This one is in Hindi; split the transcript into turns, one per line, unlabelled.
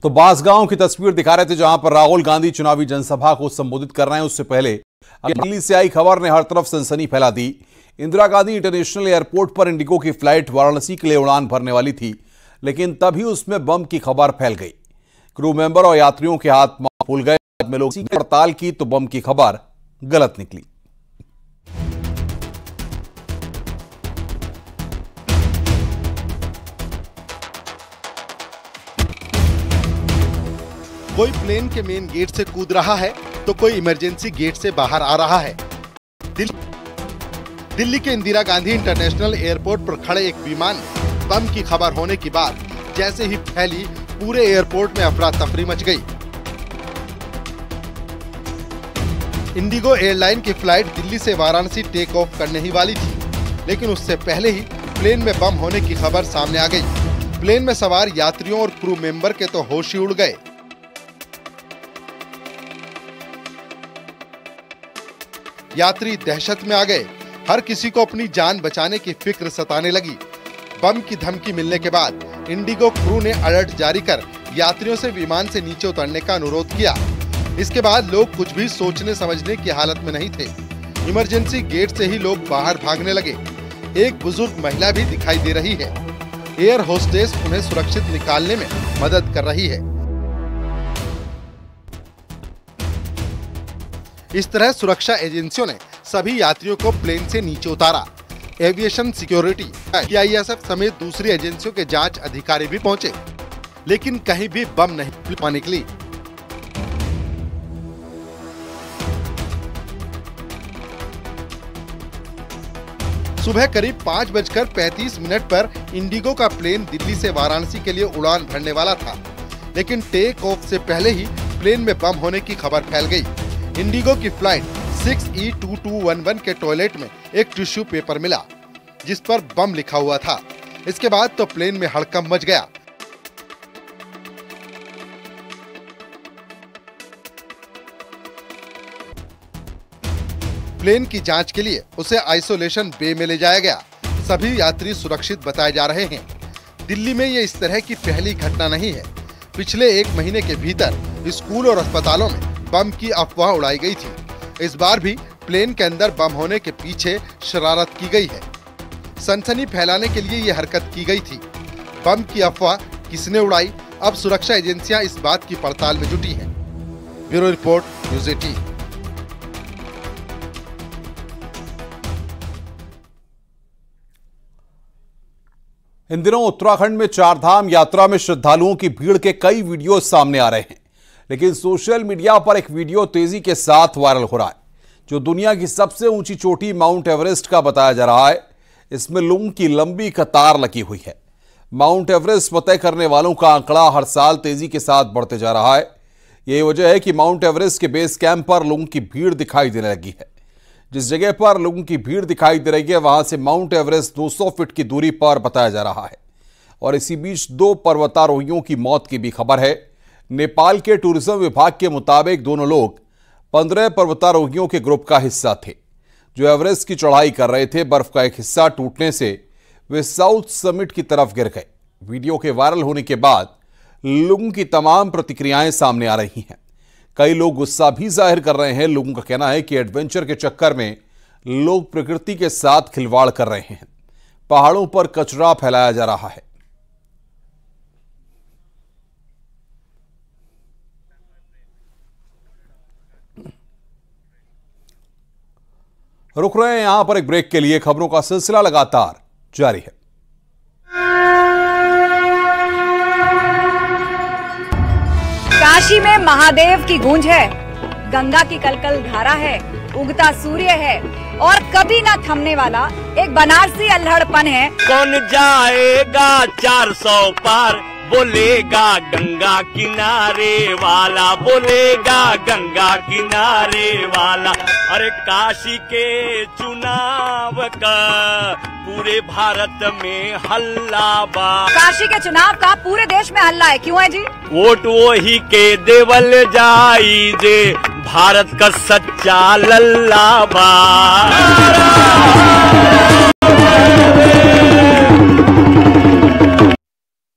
तो बांसगांव की तस्वीर दिखा रहे थे जहां पर राहुल गांधी चुनावी जनसभा को संबोधित कर रहे हैं। उससे पहले दिल्ली से आई खबर ने हर तरफ सनसनी फैला दी। इंदिरा गांधी इंटरनेशनल एयरपोर्ट पर इंडिगो की फ्लाइट वाराणसी के लिए उड़ान भरने वाली थी, लेकिन तभी उसमें बम की खबर फैल गई। क्रू मेंबर और यात्रियों के हाथ फूल गए। बाद में लोग हड़ताल की तो बम की खबर गलत निकली।
कोई प्लेन के मेन गेट से कूद रहा है तो कोई इमरजेंसी गेट से बाहर आ रहा है। दिल्ली के इंदिरा गांधी इंटरनेशनल एयरपोर्ट पर खड़े एक विमान बम की खबर होने के बाद जैसे ही फैली, पूरे एयरपोर्ट में अफरा तफरी मच गई। इंडिगो एयरलाइन की फ्लाइट दिल्ली से वाराणसी टेक ऑफ करने ही वाली थी, लेकिन उससे पहले ही प्लेन में बम होने की खबर सामने आ गई। प्लेन में सवार यात्रियों और क्रू मेंबर के तो होश ही उड़ गए। यात्री दहशत में आ गए। हर किसी को अपनी जान बचाने की फिक्र सताने लगी। बम की धमकी मिलने के बाद इंडिगो क्रू ने अलर्ट जारी कर यात्रियों से विमान से नीचे उतरने का अनुरोध किया। इसके बाद लोग कुछ भी सोचने समझने की हालत में नहीं थे। इमरजेंसी गेट से ही लोग बाहर भागने लगे। एक बुजुर्ग महिला भी दिखाई दे रही है। एयर होस्टेस उन्हें सुरक्षित निकालने में मदद कर रही है। इस तरह सुरक्षा एजेंसियों ने सभी यात्रियों को प्लेन से नीचे उतारा। एविएशन सिक्योरिटी, सीआईएसएफ समेत दूसरी एजेंसियों के जांच अधिकारी भी पहुंचे, लेकिन कहीं भी बम नहीं निकली। सुबह करीब 5:35 पर इंडिगो का प्लेन दिल्ली से वाराणसी के लिए उड़ान भरने वाला था, लेकिन टेक ऑफ से पहले ही प्लेन में बम होने की खबर फैल गई। इंडिगो की फ्लाइट 6E2211 के टॉयलेट में एक टिश्यू पेपर मिला जिस पर बम लिखा हुआ था। इसके बाद तो प्लेन में हड़कंप मच गया। प्लेन की जांच के लिए उसे आइसोलेशन बे में ले जाया गया। सभी यात्री सुरक्षित बताए जा रहे हैं। दिल्ली में ये इस तरह की पहली घटना नहीं है। पिछले 1 महीने के भीतर स्कूल और अस्पतालों में बम की अफवाह उड़ाई गई थी। इस बार भी प्लेन के अंदर बम होने के पीछे शरारत की गई है। सनसनी फैलाने के लिए ये हरकत की गई थी। बम की अफवाह किसने उड़ाई, अब सुरक्षा एजेंसियां इस बात की पड़ताल में जुटी हैं। Bureau report, news 18।
इन दिनों उत्तराखंड में चारधाम यात्रा में श्रद्धालुओं की भीड़ के कई वीडियो सामने आ रहे हैं, लेकिन सोशल मीडिया पर एक वीडियो तेजी के साथ वायरल हो रहा है जो दुनिया की सबसे ऊंची चोटी माउंट एवरेस्ट का बताया जा रहा है। इसमें लोगों की लंबी कतार लगी हुई है। माउंट एवरेस्ट फतह करने वालों का आंकड़ा हर साल तेजी के साथ बढ़ते जा रहा है। यही वजह है कि माउंट एवरेस्ट के बेस कैंप पर लोगों की भीड़ दिखाई देने लगी है। जिस जगह पर लोगों की भीड़ दिखाई दे रही है वहां से माउंट एवरेस्ट 200 फीट की दूरी पर बताया जा रहा है। और इसी बीच 2 पर्वतारोहियों की मौत की भी खबर है। नेपाल के टूरिज्म विभाग के मुताबिक दोनों लोग 15 पर्वतारोहियों के ग्रुप का हिस्सा थे जो एवरेस्ट की चढ़ाई कर रहे थे। बर्फ का एक हिस्सा टूटने से वे साउथ समिट की तरफ गिर गए। वीडियो के वायरल होने के बाद लोगों की तमाम प्रतिक्रियाएं सामने आ रही हैं। कई लोग गुस्सा भी जाहिर कर रहे हैं। लोगों का कहना है कि एडवेंचर के चक्कर में लोग प्रकृति के साथ खिलवाड़ कर रहे हैं। पहाड़ों पर कचरा फैलाया जा रहा है। रुक रहे हैं यहां पर एक ब्रेक के लिए। खबरों का सिलसिला लगातार जारी है।
काशी में महादेव की गूंज है, गंगा की कलकल धारा है, उगता सूर्य है और कभी ना थमने वाला एक बनारसी अल्हड़पन है।
कौन जाएगा 400 पार, बोलेगा गंगा किनारे वाला, बोलेगा गंगा किनारे वाला। अरे काशी के चुनाव का पूरे भारत में हल्ला बा।
काशी के चुनाव का पूरे देश में हल्ला है, क्यों है जी?
वोट वही के देवल जाई जे भारत का सच्चा लल्ला बा।